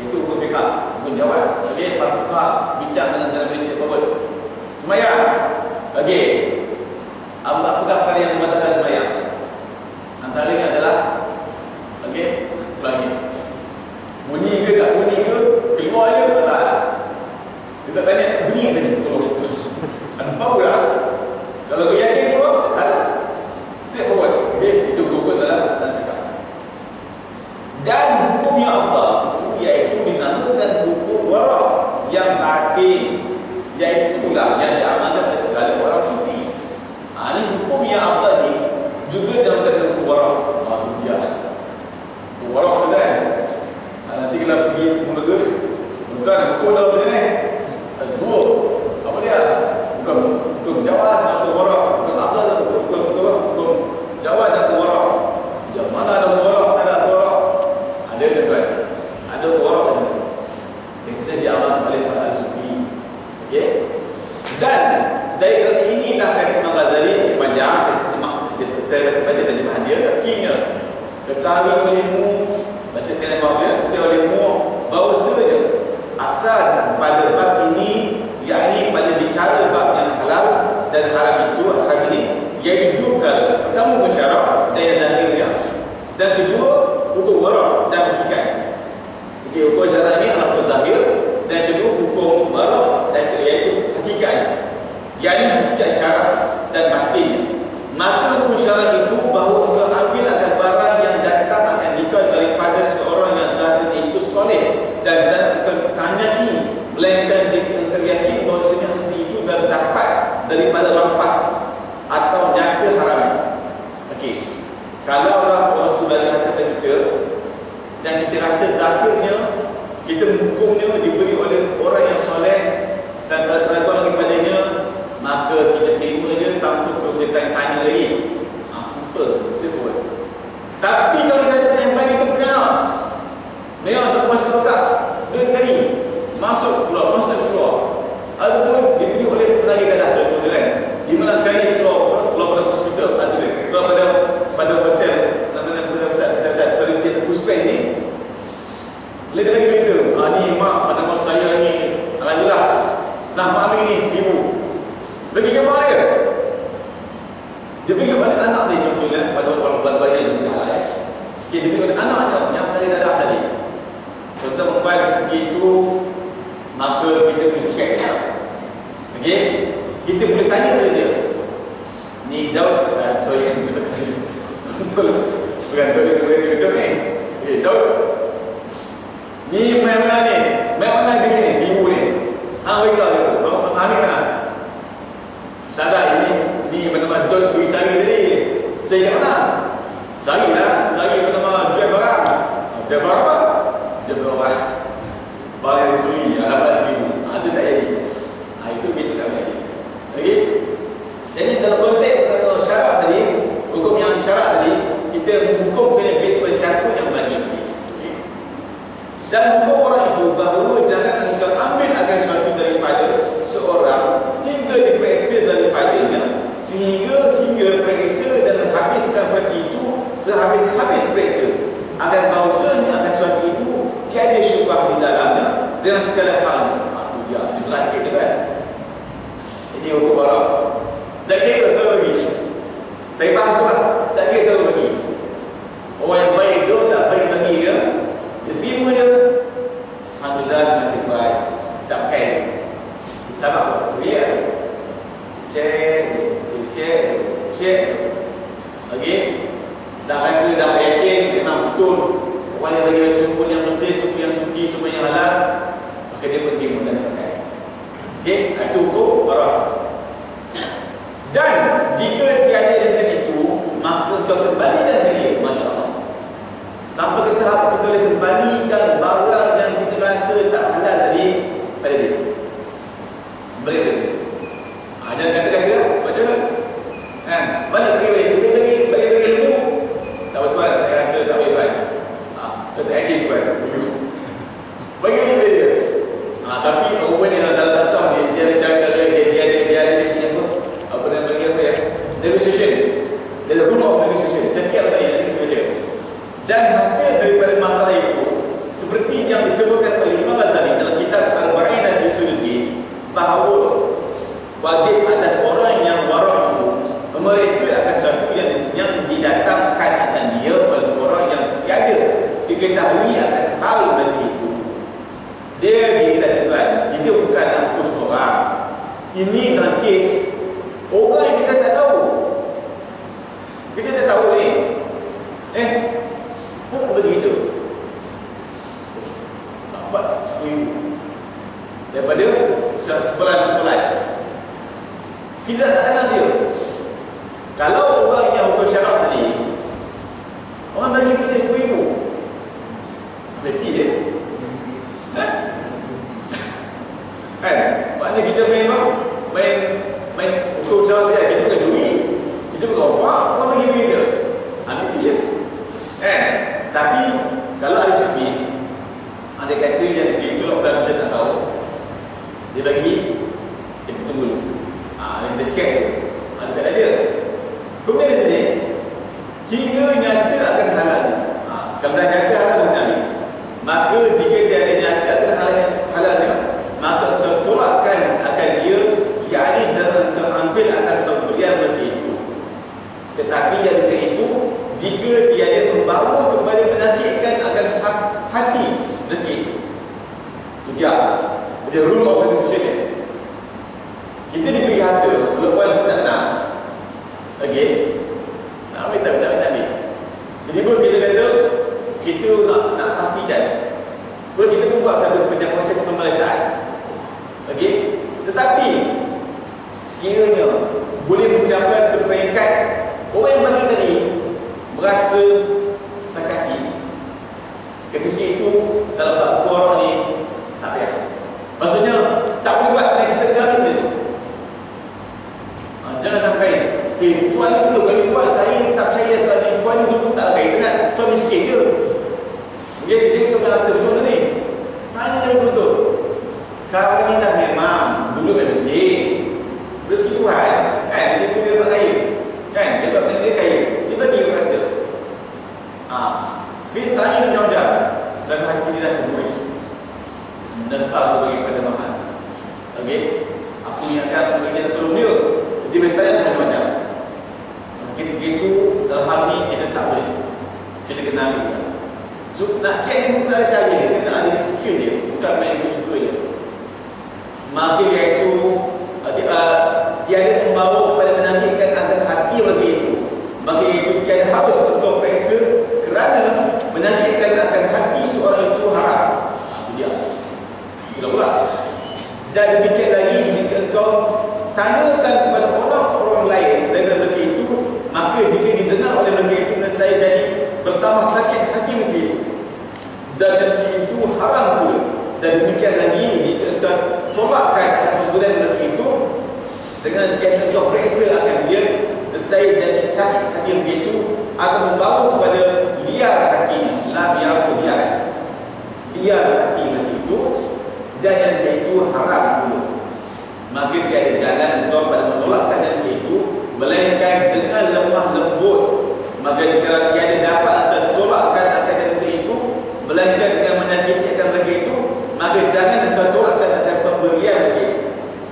Itu hukum fiqh, hukum jawaz. Okey, para fuqaha bincang dalam majlis forward. Sebab Kita tanya bunyi tadi. Ada power lah. Kalau kau yakin kau, tak ada. Step forward. Okay, itu Google dalam kitab. Dan hukum yang afdal iaitu dinamakan hukum wara' yang batin, iaitulah yang diamalkan oleh segala orang sufi. Ini hukum yang afdal ni juga dinamakan hukum wara'. Itu dia. Hukum wara' betul kan? Nanti kalau pergi tengah bukan hukum dah macam ni. Dua. Apa dia? Hukum jawaz dan hukum wara'. Hukum afdal dan hukum jawaz dan hukum wara'. Sejauh mana ada hukum wara', tak ada hukum wara'. Ada tuan. Ada hukum wara' di sini. Biasanya diamalkan oleh para sufi. Okey? Dan dari kerana inilah kata Imam Ghazali panjang saya baca tadi bahan dia, artinya ketahui olehmu, baca tadi bahawa dia, ketahui olehmu bahawasanya asal pada bab ini, yakni pada bicara bab yang halal dan haram itu, haram ini iaitu dua perkara. Pertama hukum syarak dan yang zahirnya, dan kedua hukum wara' dan hakikat. Okey, hukum syarak ini adalah hukum zahir, dan kedua hukum wara' dan iaitu hakikatnya, yakni hakikat syarak dan batin. Maka hukum syarak itu bahawa engkau ambil akan barang yang datang akan dikau daripada seorang yang zahir itu soleh, dan jangan engkau tanyai, melainkan jika engkau yakin bahawasanya hati itu dapat daripada rampas atau nyata haram. Okey, kalaulah orang itu bagi harta kita dan kita rasa zahirnya kita menghukumnya diberi oleh orang yang soleh dan tak terlalu daripadanya, maka kita terima dia tanpa perlu kita tanya lagi. Simple. Tapi kalau kita yang baik itu benar, memang tak puas berkat, dia tadi masuk keluar ataupun diberi oleh penagih gadah, contohnya kan, di mana kali keluar pada hospital, ada keluar pada hotel, namanya pusat sering kita puspen ni, lagi kita, ni mak pada masa saya ni, alhamdulillah, nah mak ni sibuk. Bagi ke mana dia? Dia bagi kepada anak dia, contohnya pada orang yang sudah halal. Dia bagi kepada anaknya yang dari dadah tadi. Contoh mobile ketika itu, maka kita boleh check dia. Okey, kita boleh tanya kepada dia. Ni Daud, sorry kita ke sini. Betul. Bukan Daud dia boleh duduk ni. Okey, Daud. Ni mana ni? Mana dia ni? Sibuk ni. Bagi tahu dia. Kau ambil mana? Tak ada, ini bernama Daud pergi cari tadi. Cari kat mana? Cari bernama jual barang. Jual barang apa? Jual barang. Barang yang curi, dapat RM1,000. Itu tak jadi. Itu kita tak jadi. Okey? Jadi dalam konteks syarat tadi, hukum yang syarat tadi, kita menghukum kena base pada siapa yang bagi. Okay? Dan hukum orang itu bahawa jangan engkau ambil akan sesuatu daripada seorang hingga diperiksa daripadanya, sehingga periksa dan habiskan periksa itu sehabis-habis periksa akan bahawasanya akan sesuatu itu tiada syubhah di dalamnya dengan segala hal. Itu dia, jelas sikit kan. Ini hukum wara'. Tak kira saya bagi, saya faham tu lah, tak kira saya bagi. Orang yang baik tu tak baik bagi ke, dia terima dia, alhamdulillah masih baik, tak pakai dia. Sama apa? Ya. Cek. Okey. Dah rasa dah yakin memang betul orang yang bagi sumber yang bersih, sumber yang suci, sumber yang halal, maka dia pun terima dan pakai. Okey, itu hukum wara'. Dan jika tiada daripada itu, maka kau kembalikan dia, masya-Allah. Sampai ke tahap kita boleh kembalikan barang yang kita rasa tak halal tadi pada dia. Boleh ke? Jangan kata-kata, macam mana? Kan? Mana pergi bagi ilmu? Tak betul, saya rasa tak boleh. So tak yakin tuan. Bagi ilmu dia. Tapi orang yang dalam tasawuf ni, dia ada cara-cara dia ada apa nama bagi apa ya? Negotiation. Dia ada rule of negotiation. Jadi apa yang kita baca. Dan hasil daripada masalah itu, seperti yang disebutkan oleh Imam Ghazali dalam kitab Al-Ba'in dan Usul-Din, bahawa wajib atas orang yang wara' itu memeriksa akan sesuatu yang didatangkan akan dia oleh orang yang tiada diketahui akan hal bagi itu. Dia dilakukan. Kita bukan nak Ini dalam kes orang yang kita tak tahu. Kita tak tahu ni. Apa begitu? Dapat 10,000 daripada sekolah-sekolah. Kita tak kenal dia. Kalau orang yang hukum syarak tadi, orang bagi kita 10,000, berarti dia kan? Maknanya kita main hukum syarak dia. Kita bukan curi, kita bukan orang bagi kita. Berarti dia tapi kalau ada sufi, ada kata yang itulah orang kita tak tahu, dia bagi, kita tunggu dulu, kita check tu ada tak ada. Kemudian di sini hingga nyata akan halal. Kalau dah nyata akan ambil, maka jika dia ada nyata akan halalnya, maka tertolakkan akan dia, yakni jangan terambil akan pemberian bagi itu. Tetapi yang itu jika tiada membawa kepada menyakitkan akan hati rezeki itu. Itu dia rule of negotiation dia. Kita diberi harta walaupun kita tak kenal. Okey. Nak ambil tak ambil. Jadi pun kita kata kita nak pastikan. Kalau kita pun buat satu proses pemeriksaan. Okey. Tetapi sekiranya boleh mencapai ke peringkat orang yang bagi tadi berasa sakit hati, ketika itu dalam bab orang ni tak payah. Maksudnya tak boleh buat yang kita kenal benda tu. Jangan sampai tuan ni belum kali buat, saya tak percaya tuan ni. Tuan ni belum tak baik sangat, tuan miskin ke? Dia kita punya harta macam mana ni? Tanya dia betul-betul. Kau ni dah memang dulu memang miskin, rezeki Tuhan kan, dia pun dia dapat kaya kan, dia dapat dia kaya, dia bagi orang kata. Kita tanya jauh-jauh, zakat hati dia dah tertulis, menyesal bagi pada Muhammad. Okey, aku niatkan bagi dia tolong dia, jadi bertanya macam-macam. Ketika itu dalam hal ni kita tak boleh, kita kena ambil. So nak check ni bukan ada cara dia, kena ada skill dia, bukan main ikut-ikut je. Maka iaitu tiada membawa kepada menyakitkan akan hati bagi itu. Maka itu tiada harus untuk periksa kerana menyakitkan akan hati seorang itu haram. Itu dia. Itulah pula. Dan demikian lagi jika engkau tanyakan kepada orang-orang lain tentang benda itu, maka jika didengar oleh benda itu, nescaya jadi bertambah sakit hati mungkin. Dan benda itu haram pula. Dan demikian lagi jika engkau tolakkan akan pemberian benda itu dengan tiada engkau periksa akan dia, nescaya jadi sakit hati begitu, akan membawa kepada liar hatinya. Liar hati begitu, dan yang itu haram pula. Maka tiada jalan engkau pada menolakkan yang itu, melainkan dengan lemah lembut. Maka jika tiada dapat tertolakkan akan yang itu, melainkan dengan menyakiti akan bagi itu, maka jangan engkau tolakkan akan pemberian begitu.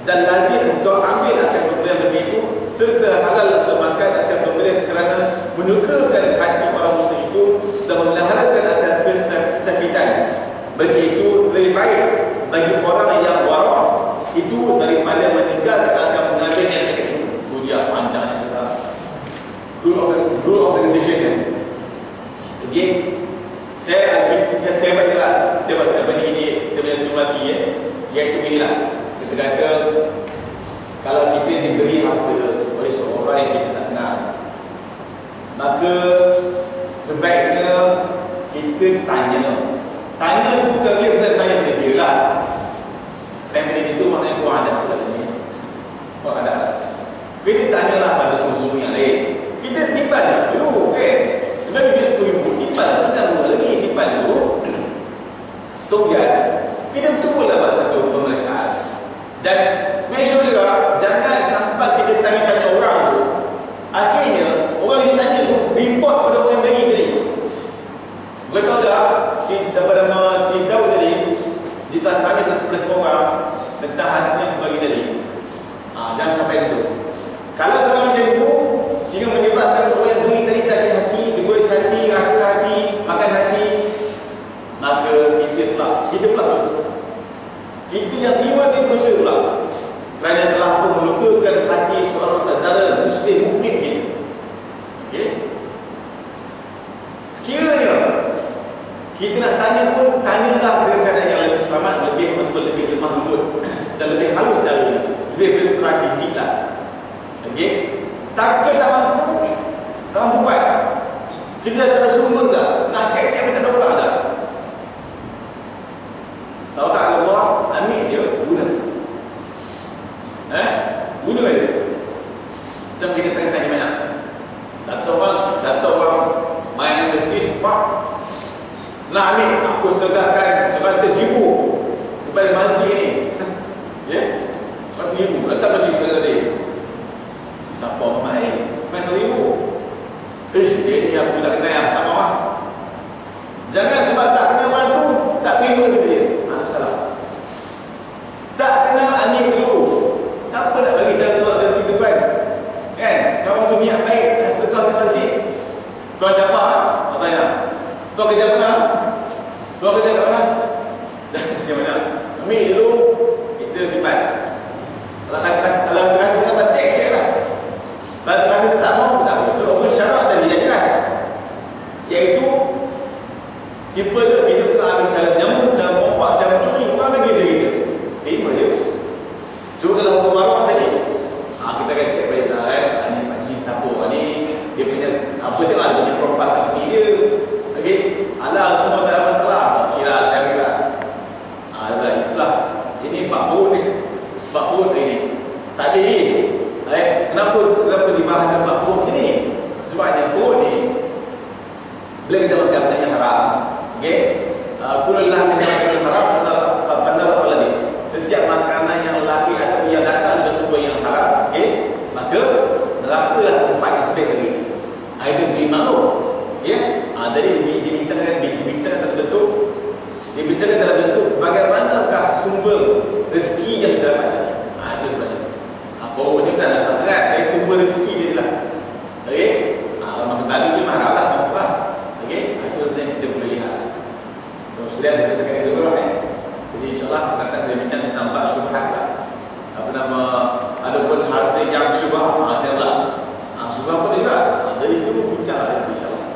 Dan lazim engkau ambil akan pemberian begitu, serta halal untuk makan akan pemberian kerana menyukakan hati orang muslim itu dan memeliharakan akan kesakitan. Begitu lebih baik bagi orang yang wara' itu daripada meninggalkan akan mengambil yang itu. Dia panjangnya cerita. Rule of decision. Okey. Saya buat jelas. Kita buat bagi ini kita punya simulasi iaitu inilah. Kita kata kalau kita diberi harta oleh seorang yang kita tak kenal, maka sebaiknya kita tanya tu kalau dia bukan tanya pada dia lah. Tanya pada dia tu maknanya kau ada pula ni. Kau ada. Kita tanyalah pada sumber-sumber yang lain. Kita simpan dulu kan. Dia bagi dia 10,000, simpan macam lagi simpan dulu. Kemudian kita cubalah buat satu pemeriksaan. Dan make sure juga jangan sampai kita tanya-tanya orang tu, akhirnya orang yang tanya tu report pada orang yang bagi tadi. Betul tak? Daripada si Daud tadi, dia telah tanya kepada semua orang tentang hati yang bagi tadi. Jangan sampai itu. Kalau seorang macam itu, sehingga menyebabkan orang yang beri tadi sakit hati, teguris hati, rasa hati, makan hati, maka kita pula dosa. Kita yang terima itu dosa pula. Kerana telah melukakan hati seorang saudara Muslim mukmin kita. Okey. Sekiranya kita nak tanya pun, tanyalah dengan keadaan yang lebih selamat, lebih lemah lembut dan lebih halus caranya, lebih berstrategi lah. Okey. Tak mampu buat. Kita dah tak ada sumber dah. Nak cek-cek kita tak ada dah. Tahu tak Allah ambil dia guna. Guna dia. Macam kita tanya banyak. Datang orang main mesti sepak. Nak ambil aku sedekahkan 100,000 kepada masjid ni. Ya? 100,000. Datang mesti sedekah dia. Siapa main 1,000? Ini aku tak kenal, tak mahu. Jangan sebab tak kenal orang tu, tak terima dia. Salah. Tak kenal ambil dulu. Siapa nak bagi jatuh ada di depan? Kan? Kawan tu niat baik, nak sedekah ke masjid. Tuan siapa? Tak tanya. Tuan kerja mana? Tuan kerja kat mana? Dah kerja mana? Ambil dulu, kita simpan. Kalau rasa dapat cek lah. Kalau rasa tak mahu, tak mahu. Sebab pun syarat tadi yang jelas. Iaitu simple je, kita pun ambil cara nyamuk, cara bompak, cara curi, orang bagi dia. Terima je. Cuma kalau hukum barang tadi, kita akan cek balik lah ni makcik siapa ni, dia punya apa tengok ada punya profil ni dia. Okey, alah semua tak ada masalah. Kira itulah. Ini bakbun ini. Tak ada ini. Kenapa dibahas bakbun ini? Sebabnya bun ni bila kita makan benda yang haram, okey? Kulullah min yang haram fanaru alladhi. Setiap makanan yang lahir atau yang datang dari sumber yang haram, okey? Maka neraka lah tempat yang terbaik bagi kita. Itu dimaklum, ya? Jadi dibincangkan dalam bentuk bagaimanakah sumber rezeki yang kita dapat. Itu sebenarnya. Apa dia bukan asal serat, dari sumber rezeki dia lah. Okey? Maka tadi dia marah lah, masalah. Okey? Itu yang kita boleh lihat. Sudah saya ceritakan dulu lah. Jadi insyaAllah akan kita bincang tentang bab syubhat lah. Ada pun harta yang syubhat, macam lah. Syubhat pun juga. Dari itu bincang lah insyaAllah.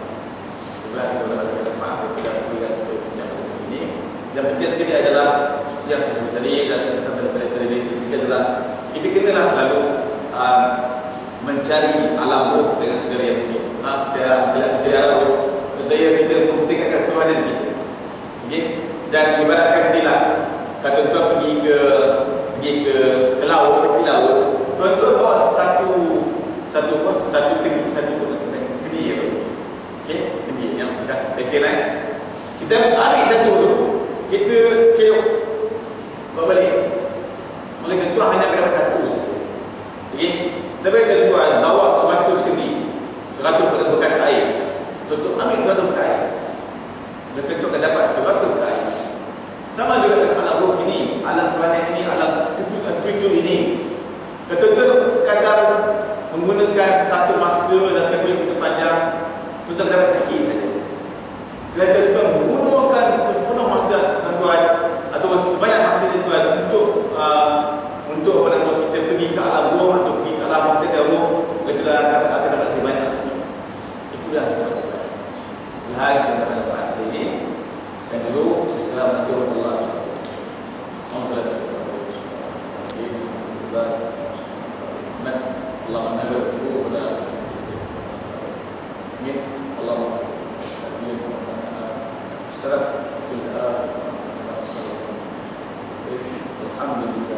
Juga kita boleh rasa manfaat kita bincang ini. Dan penting sekali adalah yang saya sebut tadi, dan saya sampaikan pada televisi juga adalah kita kenalah selalu mencari alam roh dengan segala yang mungkin. Mencari alam roh. Saya kita membuktikan Tuhan kita. Okay? Dan ibaratkan kita lah, kata tuan pergi ke laut, tepi laut, tuan-tuan bawa satu kedi apa? Okey, kedi yang bekas pesen kita ambil satu tu, kita celok bawa balik. Maka tuan hanya kena satu saja. Okey, tapi tuan bawa 100 kedi, 100 bekas air. Tuan ambil 100 bekas air. Dan tentu akan dapat 100 bekas air. Sama juga dengan alam roh ini, alam planet ini, alam spiritual ini. Tentu sekadar menggunakan satu masa dan tempoh yang terpanjang, tuan dapat sikit saja. Kalau tuan menggunakan sepenuh masa tuan atau sebanyak masa tuan untuk apa nama kita pergi ke alam roh atau pergi ke alam roh, itulah akan dapat lebih banyak. Itulah Tuhan yang dapat manfaat ini. Sekian dulu. Assalamualaikum warahmatullahi wabarakatuh. Allahumma Alhamdulillah.